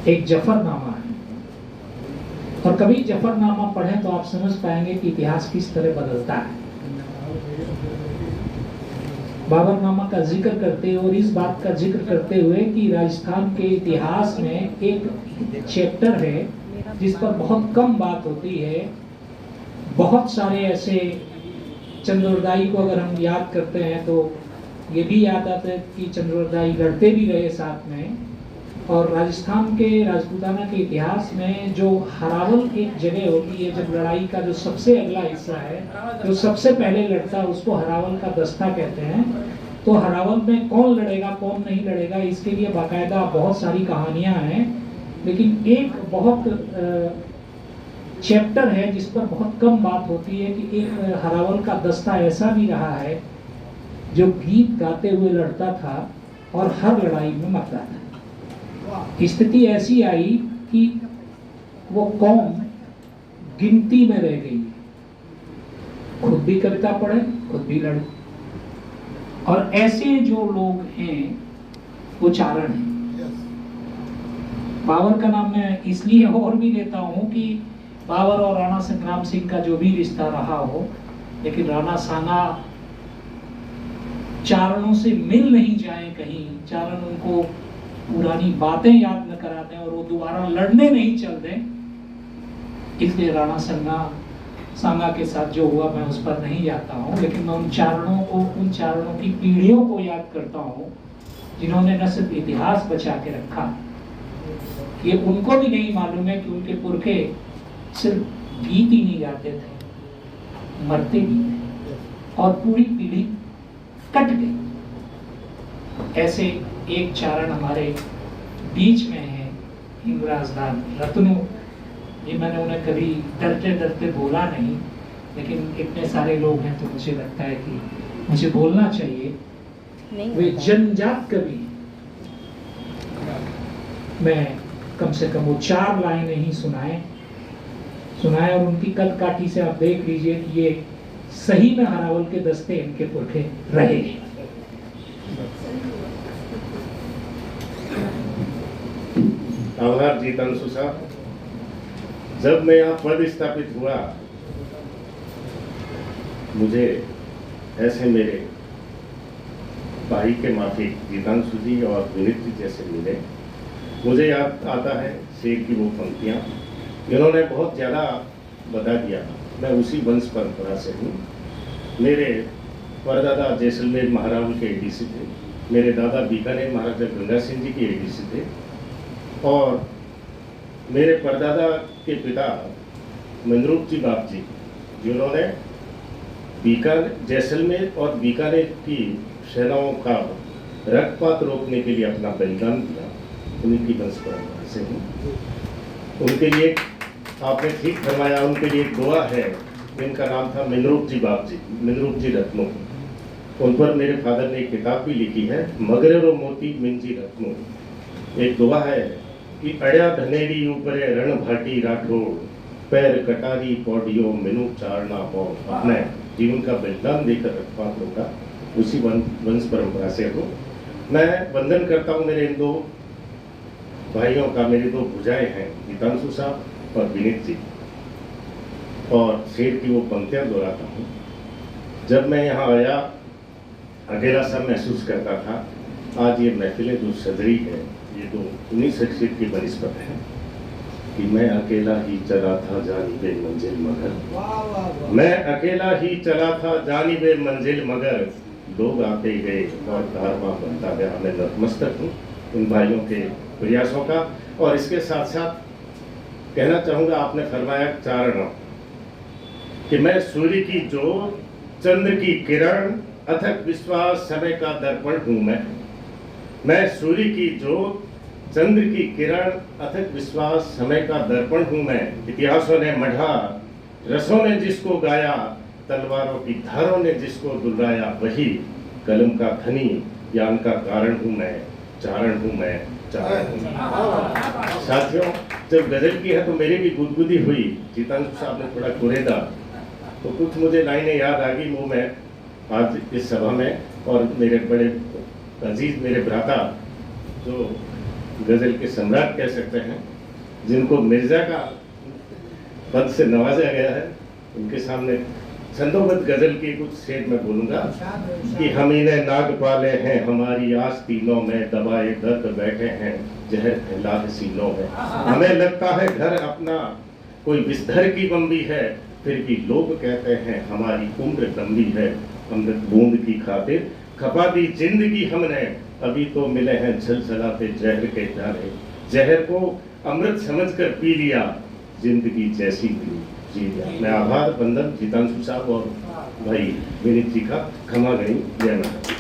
एक जफरनामा है, और कभी जफरनामा पढ़ें तो आप समझ पाएंगे कि इतिहास किस तरह बदलता है। बाबरनामा का जिक्र करते हुए और इस बात का जिक्र करते हुए कि राजस्थान के इतिहास में एक चैप्टर है जिस पर बहुत कम बात होती है। बहुत सारे ऐसे चंद्रवरदाई को अगर हम याद करते हैं तो ये भी याद आता है कि चंद्रवरदाई लड़ते भी रहे साथ में। और राजस्थान के राजपूताना के इतिहास में जो हरावल एक जगह होती है, जब लड़ाई का जो सबसे अगला हिस्सा है, जो सबसे पहले लड़ता है उसको हरावल का दस्ता कहते हैं। तो हरावल में कौन लड़ेगा कौन नहीं लड़ेगा, इसके लिए बाकायदा बहुत सारी कहानियां हैं, लेकिन एक बहुत चैप्टर है जिस पर बहुत कम बात होती है कि एक हरावल का दस्ता ऐसा भी रहा है जो गीत गाते हुए लड़ता था और हर लड़ाई में मरता था। स्थिति ऐसी आई कि वो कौम गिनती में रह गई, खुद भी कविता पढ़े खुद भी लड़े। और ऐसे जो लोग हैं वो चारण हैं। बाबर का नाम मैं इसलिए और भी लेता हूँ कि बाबर और राणा संग्राम सिंह का जो भी रिश्ता रहा हो, लेकिन राणा सांगा चारणों से मिल नहीं जाए कहीं, चारण उनको पुरानी बातें याद न करा दें और वो दोबारा लड़ने नहीं चल दें, इसलिए राणा सांगा के साथ जो हुआ मैं उस पर नहीं जाता हूँ। लेकिन मैं उन चारणों की पीढ़ियों को याद करता हूँ जिन्होंने न सिर्फ इतिहास बचा के रखा, ये उनको भी नहीं मालूम है कि उनके पुरखे सिर्फ गीत ही नहीं गाते थे, मरते भी थे और पूरी पीढ़ी कट गई। ऐसे एक चारण हमारे बीच में है, हिंगराज लाल रत्नू। ये मैंने उन्हें कभी डरते डरते बोला नहीं, लेकिन इतने सारे लोग हैं तो मुझे लगता है कि मुझे बोलना चाहिए। वे जनजात कवि, मैं कम से कम वो 4 लाइनें ही सुनाए और उनकी कद काठी से आप देख लीजिए कि ये सही में हरावल के दस्ते इनके पुरखे रहे। आभार जीतांशु साहब। जब मैं यहाँ पद स्थापित हुआ, मुझे ऐसे मेरे भाई के माफिक जीतांशु जी और विनीत जी जैसे मिले। मुझे याद आता है शेर की वो पंक्तियाँ जिन्होंने बहुत ज़्यादा बता दिया। मैं उसी वंश परंपरा से हूँ। मेरे परदादा जैसलमेर महारावल के एडीसी थे, मेरे दादा बीकानेर महाराजा गंगा सिंह जी के एडीसी थे, और मेरे परदादा के पिता मंदरूप जी बाप जी जिन्होंने जैसलमेर और बीकानेर की सेनाओं का रक्तपात रोकने के लिए अपना बलिदान दिया, उन्हीं की वंश परंपरा से हूँ। उनके लिए आपने ठीक फरमाया, उनके लिए एक दुआ है, इनका नाम था मंदरूप जी बाप जी, मंदरूप जी रत्नू। उन पर मेरे फादर ने एक किताब भी लिखी है, मगरेरो मोती मिंजी रत्नू। एक दुआ है कि अड़या धनेरी ऊपरे रण भाटी राठौड़, पैर कटारी पौडियो मिनु चारना हो। अपने जीवन का बलिदान देकर रखवात होगा, उसी वंश परंपरा से हूँ। मैं वंदन करता हूँ मेरे इन 2 भाइयों का। मेरी 2 भुजाएं हैं, जीतांशु साहब और विनीत जी, और शेर की वो पंक्तियाँ दोहराता हूँ। जब मैं यहाँ आया अकेला सा महसूस करता था। आज ये महफिलें जो सजरी है, ये तो उन्हीं शख्सियत की बनिस्बत है कि मैं अकेला ही चला था जानिबे मंजिल मगर, मैं अकेला ही चला था जानिबे मंजिल मगर, लोग आते गए और कारवां बनता गया। मैं नतमस्तक हूँ उन भाइयों के प्रयासों का। और इसके साथ साथ कहना चाहूँगा, आपने फरमाया चारण कि मैं सूर्य की जोत, चंद्र की किरण, अथक विश्वास समय का दर्पण हूँ। मैं सूर्य की जोत, चंद्र की किरण, अथक विश्वास समय का दर्पण हूँ मैं। इतिहासों ने मढ़ा, रसों ने जिसको गाया, तलवारों की धारों ने जिसको दुलराया, वही कलम का धनी ज्ञान का कारण हूँ मैं। चारण हूँ मैं, चारण हूँ। साथियों, जब गजल की है तो मेरी भी गुदगुदी हुई। जीतांशु साहब ने थोड़ा कुरेदा तो कुछ मुझे लाइनें याद आ गई, वो मैं आज इस सभा में, और मेरे बड़े अजीज मेरे भ्राता जो गजल के सम्राट कह सकते हैं, जिनको मिर्जा का पद से नवाजा गया है, उनके सामने छंदोबद्ध गजल के कुछ शेर मैं बोलूंगा कि हम इन्हें नाग पाले हैं, हमारी आस्तीनों में दबाए दर्द बैठे हैं, जहर फैला है सीनों में। हमें लगता है घर अपना कोई बिस्तर की बम्बी है, फिर भी लोग कहते हैं हमारी उम्र लंबी है। अमृत बूंद की खातिर खपा दी जिंदगी हमने, अभी तो मिले हैं झलझलाते जहर के प्याले। जहर को अमृत समझकर पी लिया, जिंदगी जैसी भी जी लिया। मैं आभार बंदन जीतांशु साहब और भाई विनीत जी का क्षमा गई। जय माता।